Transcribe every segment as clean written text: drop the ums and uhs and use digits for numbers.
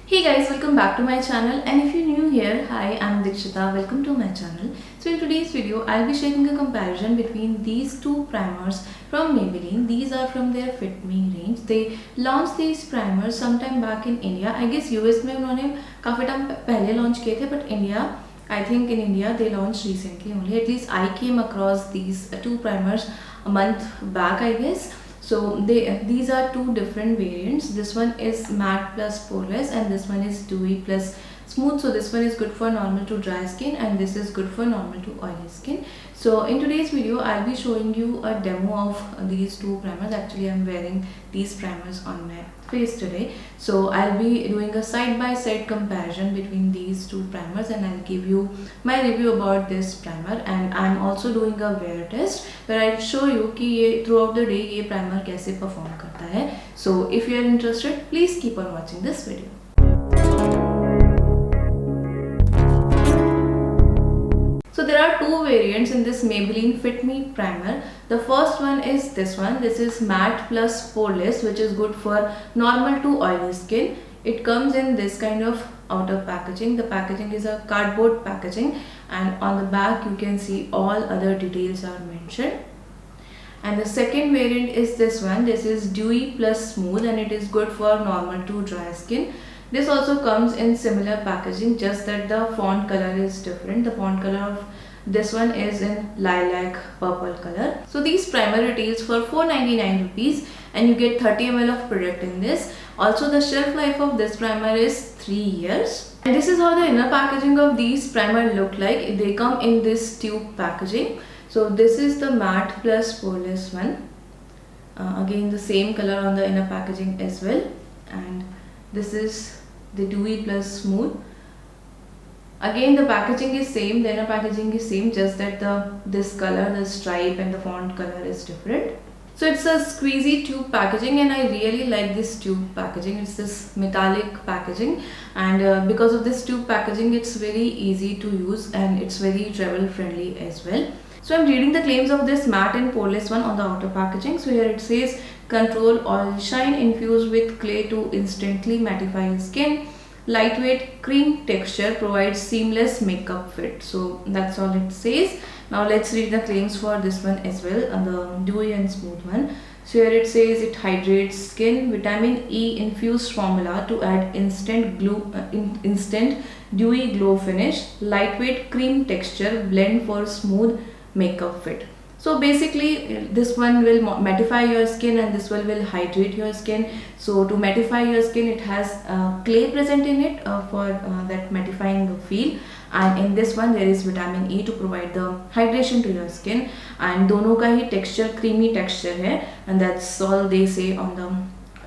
Hey guys, welcome back to my channel, and if you're new here, hi, I'm Dikshita, welcome to my channel. So in today's video, I'll be sharing a comparison between these two primers from Maybelline. These are from their Fit Me range. They launched these primers sometime back in India. I guess US में उन्होंने काफ़ी time पहले launch किए थे, but I think in India they launched recently only. At least I came across these two primers a month back, I guess. So these are two different variants. This one is matte plus poreless and this one is dewy plus smooth. So this one is good for normal to dry skin and this is good for normal to oily skin. So in today's video I'll be showing you a demo of these two primers. Actually I'm wearing these primers on my face today. So I'll be doing a side-by-side comparison between these two primers and I'll give you my review about this primer, and I'm also doing a wear test where I'll show you कि ये throughout the day ये primer कैसे perform करता है. So if you are interested, please keep on watching this video. So there are two variants in this Maybelline Fit Me primer. The first one is this one. This is matte plus poreless, which is good for normal to oily skin. It comes in this kind of outer packaging. The packaging is a cardboard packaging, and on the back you can see all other details are mentioned. And the second variant is this one. This is dewy plus smooth and it is good for normal to dry skin. This also comes in similar packaging, just that the font color is different. The font color of this one is in lilac purple color. So these primer retails for 499 rupees and you get 30 ml of product in this. Also the shelf life of this primer is 3 years. And this is how the inner packaging of these primer look like. They come in this tube packaging. So this is the matte plus poreless one. Again the same color on the inner packaging as well. And this is the dewy plus smooth. Again the packaging is same, the inner packaging is same, just that this color, the stripe and the font color is different. So it's a squeezy tube packaging and I really like this tube packaging. It's this metallic packaging, and because of this tube packaging it's very easy to use and it's very travel friendly as well. So I'm reading the claims of this matte and poreless one on the outer packaging. So here it says control oil shine infused with clay to instantly mattify your skin. Lightweight cream texture provides seamless makeup fit. So that's all it says. Now let's read the claims for this one as well, on the dewy and smooth one. So here it says it hydrates skin, vitamin E infused formula to add instant dewy glow finish, lightweight cream texture blend for smooth makeup fit. So basically this one will mattify your skin and this one will hydrate your skin. So to mattify your skin it has clay present in it for that mattifying feel, and in this one there is vitamin E to provide the hydration to your skin, and दोनों का ही texture creamy texture है, and that's all they say on the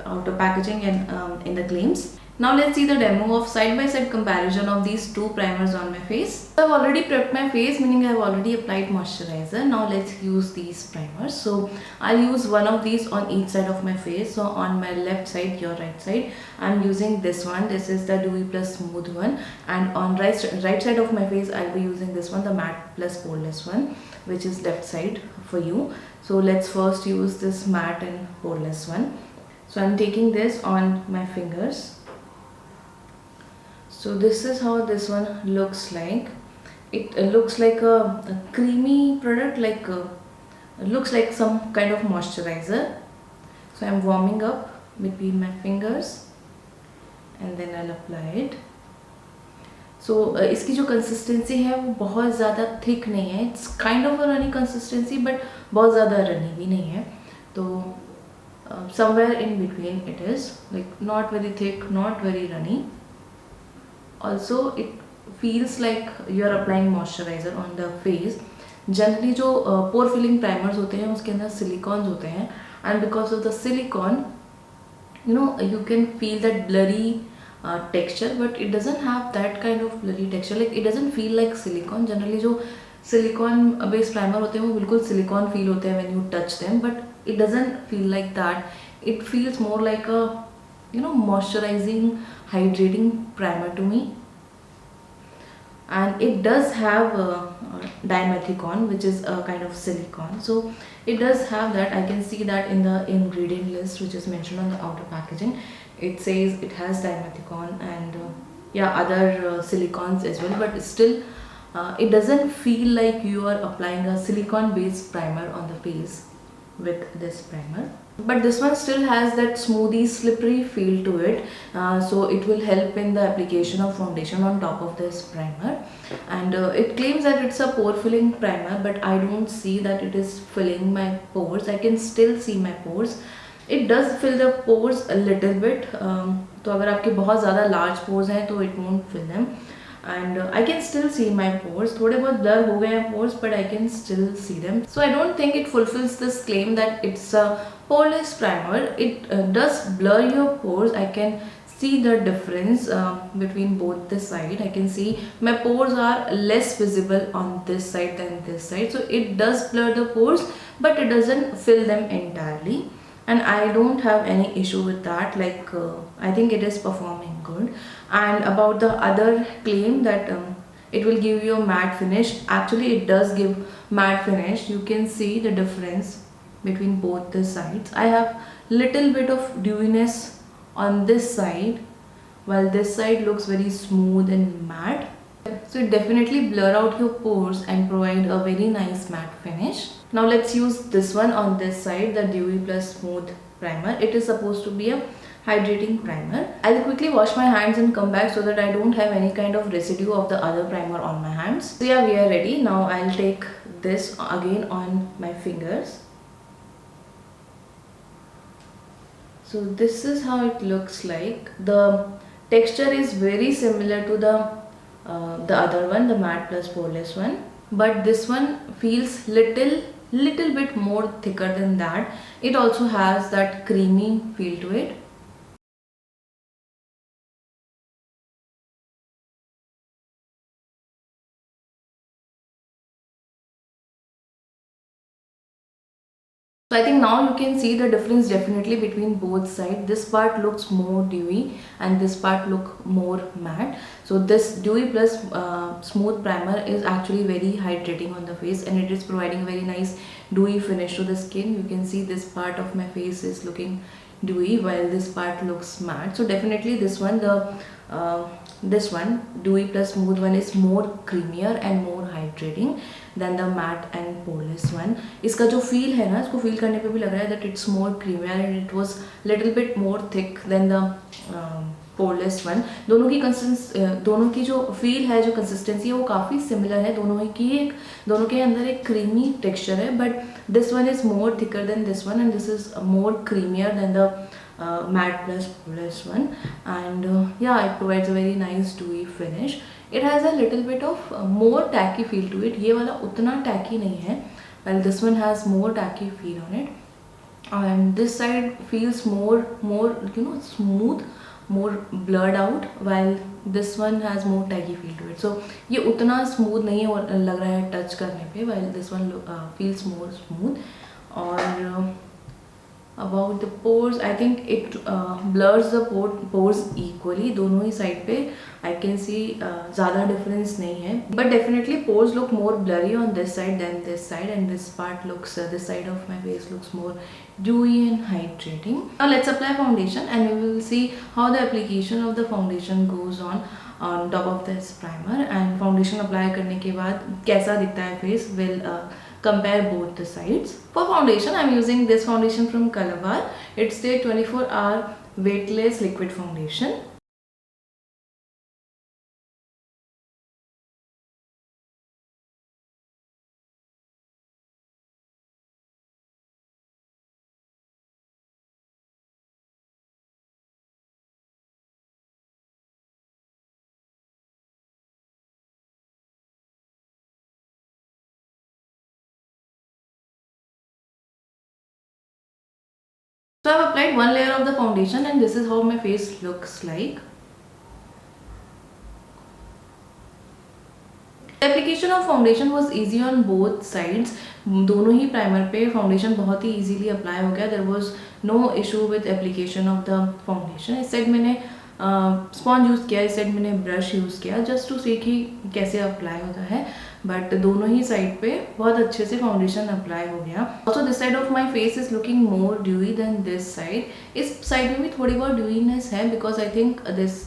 outer packaging and in the claims. Now let's see the demo of side-by-side comparison of these two primers on my face. I've already prepped my face, meaning I've already applied moisturizer. Now let's use these primers. So I'll use one of these on each side of my face. So on my left side, your right side, I'm using this one. This is the dewy plus smooth one. And on right side of my face, I'll be using this one, the matte plus poreless one, which is left side for you. So let's first use this matte and poreless one. So I'm taking this on my fingers. So this is how this one looks like. It looks like a creamy product, it looks like some kind of moisturizer. So I'm warming up between my fingers and then I'll apply it. So इसकी जो consistency है वो बहुत ज़्यादा thick नहीं है. It's kind of a runny consistency but बहुत ज़्यादा runny भी नहीं है. तो somewhere in between it is, like not very thick, not very runny. Also it feels like you are applying moisturizer on the face. Generally जो pore filling primers होते हैं उसके अंदर silicons होते हैं, and because of the silicone you can feel that blurry texture, but it doesn't have that kind of blurry texture. Like it doesn't feel like silicone. Generally जो silicone based primer होते हैं वो बिल्कुल silicone feel होते हैं when you touch them, but it doesn't feel like that. It feels more like a moisturizing, hydrating primer to me. And it does have dimethicone, which is a kind of silicone. So it does have that. I can see that in the ingredient list which is mentioned on the outer packaging. It says it has dimethicone, and yeah, other silicons as well, but still it doesn't feel like you are applying a silicone based primer on the face with this primer. But this one still has that smoothie slippery feel to it, so it will help in the application of foundation on top of this primer. And it claims that it's a pore filling primer, but I don't see that it is filling my pores. I can still see my pores. It does fill the pores a little bit, तो अगर आपके बहुत ज़्यादा large pores हैं तो it won't fill them. And I can still see my pores. थोड़े बहुत blur हो गए हैं pores, but I can still see them. So I don't think it fulfills this claim that it's a poreless primer. It does blur your pores. I can see the difference between both the side. I can see my pores are less visible on this side than this side. So it does blur the pores, but it doesn't fill them entirely. And I don't have any issue with that. Like I think it is performing good. And about the other claim that it will give you a matte finish, actually it does give matte finish. You can see the difference between both the sides. I have little bit of dewiness on this side, while this side looks very smooth and matte. So it definitely blur out your pores and provide a very nice matte finish. Now let's use this one on this side, the Dewy Plus Smooth Primer. It is supposed to be a hydrating primer. I'll quickly wash my hands and come back so that I don't have any kind of residue of the other primer on my hands. So yeah, we are ready. Now I'll take this again on my fingers. So this is how it looks like. The texture is very similar to the other one, the matte plus poreless one, but this one feels little bit more thicker than that. It also has that creamy feel to it. So I think now you can see the difference definitely between both sides. This part looks more dewy and this part look more matte. So this Dewy Plus Smooth Primer is actually very hydrating on the face, and it is providing very nice dewy finish to the skin. You can see this part of my face is looking dewy while this part looks matte. So definitely this one, this one Dewy Plus Smooth one is more creamier and more hydrating than the matte and poreless one. इसका जो feel है ना, इसको feel करने पे भी लग रहा है that it's more creamier and it was little bit more thick than the poreless one. दोनों की जो feel है, जो consistency है, वो काफ़ी similar है. दोनों के अंदर एक creamy texture है, but this one is more thicker than this one and this is more creamier than the matte plus poreless one. And yeah, it provides a very nice dewy finish. It has a little bit of more tacky feel to it. ये वाला उतना tacky नहीं है, while this one has more tacky feel on it. And this side feels more smooth, more blurred out, while this one has more tacky feel to it. So ये उतना smooth नहीं है लग रहा है touch करने पे, while this one feels more smooth. और about the pores, I think it blurs the pores equally. दोनों ही side पे I can see ज़्यादा difference नहीं है, but definitely pores look more blurry on this side than this side, and this part looks this side of my face looks more dewy and hydrating. Now let's apply foundation and we will see how the application of the foundation goes on top of this primer. And foundation apply करने के बाद कैसा दिखता है face will compare both the sides. For foundation, I am using this foundation from Colorbar. It's the 24-hour weightless liquid foundation. So I have applied one layer of the foundation and this is how my face looks like. The application of foundation was easy on both sides. दोनों ही primer पे foundation बहुत ही easily apply हो गया. There was no issue with application of the foundation. इस side मैंने sponge use किया, इस side मैंने ब्रश यूज़ किया जस्ट टू सी कि कैसे अप्लाई होता है. बट दोनों ही साइड पे बहुत अच्छे से फाउंडेशन अप्लाई हो गया. Also this side of my face is looking more dewy than this side. इस साइड में भी थोड़ी बहुत ड्यूईनेस है because I think this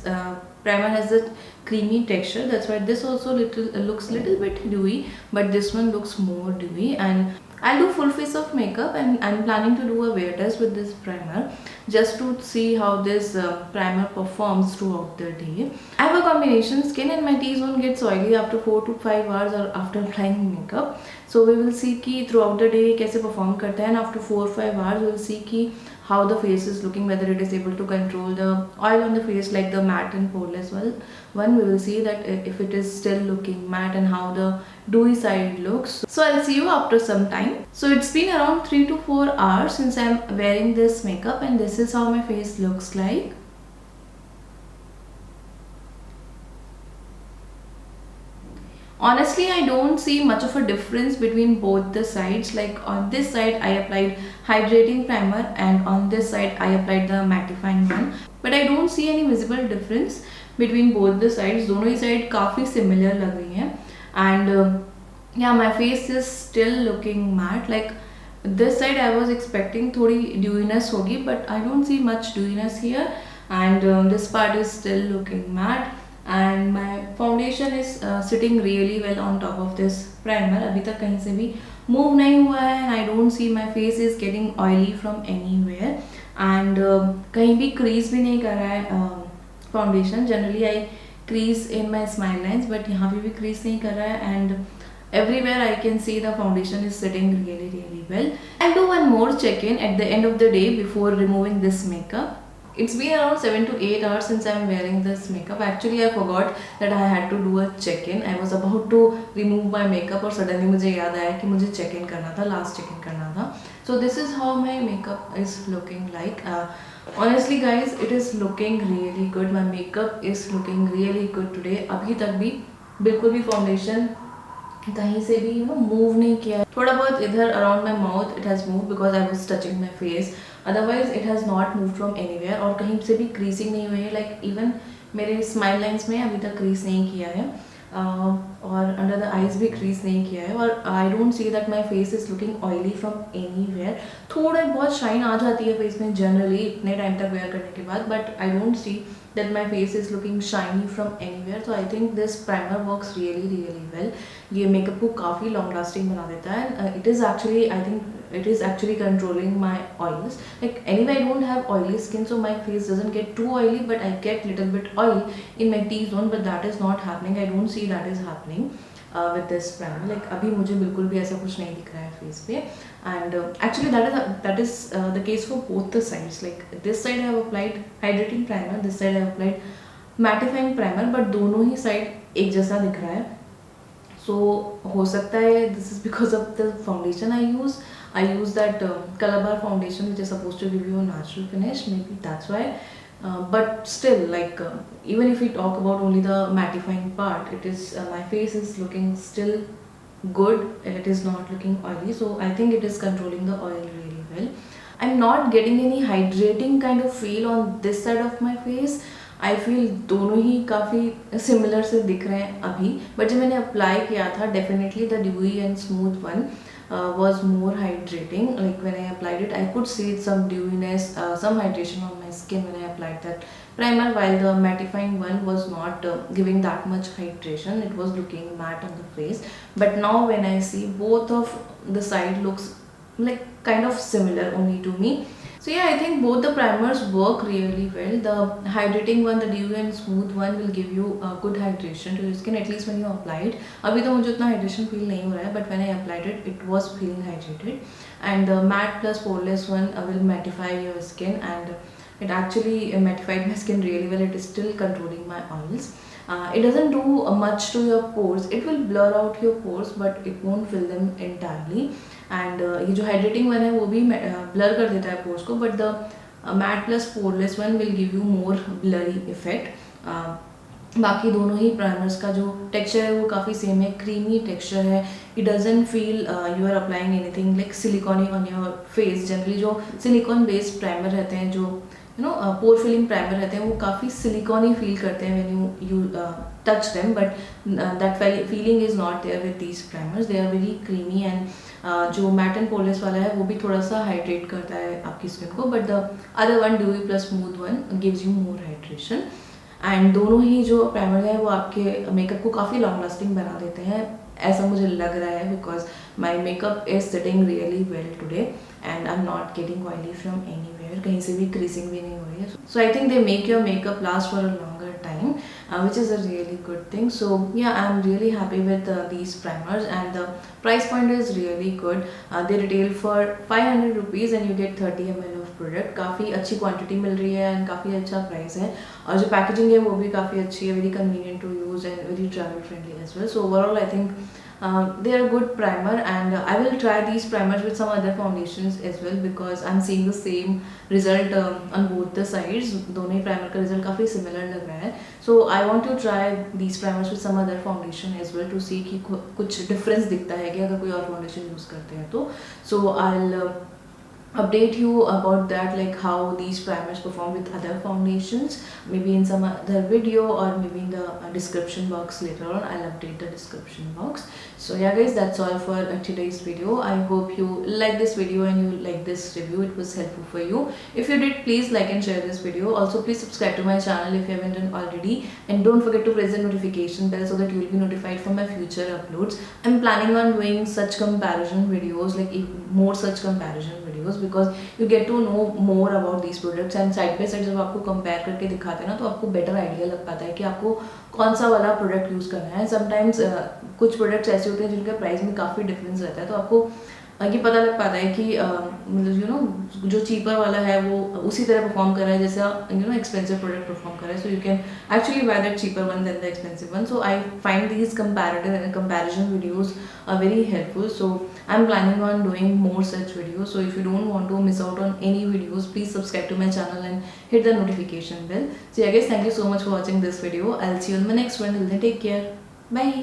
primer has a creamy texture. That's why this also looks little bit dewy, but this one looks more dewy. And I'll do full face of makeup, and I'm planning to do a wear test with this primer just to see how this primer performs throughout the day. I have a combination skin and my T-zone gets oily after 4 to 5 hours or after applying makeup. So we will see कि throughout the day कैसे perform करता है, and after 4 or 5 hours we'll see कि how the face is looking, whether it is able to control the oil on the face like the matte and poreless one. We will see that if it is still looking matte and how the dewy side looks. So I'll see you after some time. So it's been around 3 to 4 hours since I'm wearing this makeup, and this is how my face looks like. Honestly, I don't see much of a difference between both the sides. Like on this side I applied hydrating primer, and on this side I applied the mattifying one, but I don't see any visible difference between both the sides. दोनों ही side काफ़ी similar लग रही हैं, and yeah, my face is still looking matte. Like this side I was expecting थोड़ी dewiness होगी, but I don't see much dewiness here, and this part is still looking matte. And my foundation is sitting really well on top of this primer. अभी तक कहीं से भी move नहीं हुआ है, and I don't see my face is getting oily from anywhere, and कहीं भी crease भी नहीं कर रहा है foundation. Generally I crease in my smile lines, but यहाँ पे भी crease नहीं कर रहा है, and everywhere I can see the foundation is sitting really well. I'll do one more check-in at the end of the day before removing this makeup. It's been around 7 to 8 hours since I'm wearing this makeup. Actually, I forgot that I had to do a check-in. I was about to remove my makeup और suddenly मुझे याद आया कि मुझे check-in करना था, last check-in करना था. So this is how my makeup is looking like. Honestly guys, it is looking really good. My makeup is looking really good today. अभी तक भी बिल्कुल भी foundation कहीं से भी मूव नहीं किया. थोड़ा बहुत इधर around my mouth it has move because I was touching my face, otherwise it has not move from anywhere. और कहीं से भी क्रीजिंग नहीं हुई है. लाइक इवन मेरे स्माइल लाइन्स में अभी तक क्रीज नहीं किया है, और अंडर द आइज भी क्रीज नहीं किया है. और I don't see that my face is looking oily from anywhere. थोड़ा बहुत शाइन आ जाती है फेस में जनरली इतने टाइम तक वेयर करने के बाद, but I don't see that my face is looking shiny from anywhere. So I think this primer works really well. ये makeup को काफ़ी long lasting बना देता है, and it is actually, I think it is actually controlling my oils. Like anyway I don't have oily skin, so my face doesn't get too oily, but I get little bit oil in my T-zone, but that is not happening. I don't see that is happening with this primer. Like अभी मुझे बिल्कुल भी ऐसा कुछ नहीं दिख रहा है face पे, and actually that is the case for both the sides. Like this side I have applied hydrating primer, this side I have applied mattifying primer, but दोनों ही side एक जैसा दिख रहा है. So हो सकता है this is because of the foundation I use. I use that Calabar foundation which is supposed to give you a natural finish. Maybe that's why. But still, like even if we talk about only the mattifying part, it is my face is looking still good, and it is not looking oily. So I think it is controlling the oil really well. I'm not getting any hydrating kind of feel on this side of my face. I feel दोनों ही काफ़ी similar से दिख रहे हैं अभी, but जब मैंने apply किया था definitely the dewy and smooth one was more hydrating. Like when I applied it, I could see some dewiness, some hydration on my skin when I applied that primer, while the mattifying one was not giving that much hydration. It was looking matte on the face. But now when I see, both of the side looks like kind of similar only to me. So yeah, I think both the primers work really well. The hydrating one, the dewy and smooth one will give you good hydration to your skin, at least when you apply it. अभी तो मुझे उतना hydration feel नहीं हो रहा है, but when I applied it, it was feeling hydrated. And the matte plus poreless one will mattify your skin, and it actually mattified my skin really well. It is still controlling my oils. It doesn't do much to your pores. It will blur out your pores, but it won't fill them entirely. And ये जो hydrating one है वो भी blur कर देता है pores को, but the matte plus poreless one will give you more blurry effect. बाकी दोनों ही primers का जो texture है वो काफ़ी same है, creamy texture है. It doesn't feel you are applying anything like silicone on your face. Generally जो silicone based primer रहते हैं, जो pore filling primer रहते हैं, वो काफ़ी silicone feel करते हैं when you touch them, but that feeling is not there with these primers. They are very creamy, and जो matte and poreless वाला है वो भी थोड़ा सा hydrate करता है आपकी skin को, but the other one, dewy plus smooth one, gives you more hydration. And दोनों ही जो प्राइमर है वो आपके मेकअप को काफ़ी लॉन्ग लास्टिंग बना देते हैं, ऐसा मुझे लग रहा है, because my makeup is sitting really well today and I am not getting oily from anywhere, कहीं से भी क्रीजिंग भी नहीं हो रही है. So I think they make your makeup last for a longer time, which is a really good thing. So yeah, I'm really happy with these primers, and the price point is really good. They retail for 500 rupees and you get 30 ml of product. काफ़ी अच्छी quantity मिल रही है and काफ़ी अच्छा price है, और जो packaging है वो भी काफ़ी अच्छी है, very convenient to use and very travel friendly as well. So overall I think they are a good primer, and I will try these primers with some other foundations as well, because I'm seeing the same result on both the sides. दोनों ही primer का result काफ़ी similar लग रहा है. So I want to try these primers with some other foundation as well to see कि कुछ difference दिखता है कि अगर कोई और foundation use करते हैं तो. So I'll update you about that, like how these primers perform with other foundations, maybe in some other video or maybe in the description box later on. I'll update the description box. So yeah guys, that's all for today's video. I hope you like this video and you like this review, it was helpful for you. If you did, please like and share this video. Also please subscribe to my channel if you haven't done already, and don't forget to press the notification bell so that you will be notified for my future uploads. I'm planning on doing such comparison videos, like more such comparison videos, because you get to know more about these products, and side by side जब आपको compare करके दिखाते हैं ना, तो आपको better idea लग पाता है कि आपको कौन सा वाला प्रोडक्ट यूज़ करना है. समटाइम्स कुछ प्रोडक्ट्स ऐसे होते हैं जिनका प्राइस में काफ़ी डिफरेंस रहता है, तो आपको ये पता लग पाता है कि मतलब यू नो जो चीपर वाला है वो उसी तरह परफॉर्म कर रहा है जैसा you know expensive product perform कर रहा है. So you can actually buy that cheaper one than the expensive one. So I find these comparison videos are very helpful. So I'm planning on doing more such videos. So if you don't want to miss out on any videos, please subscribe to my channel and hit the notification bell. So yeah guys, thank you so much for watching this video. I'll see you in my next one. Till then, take care. Bye.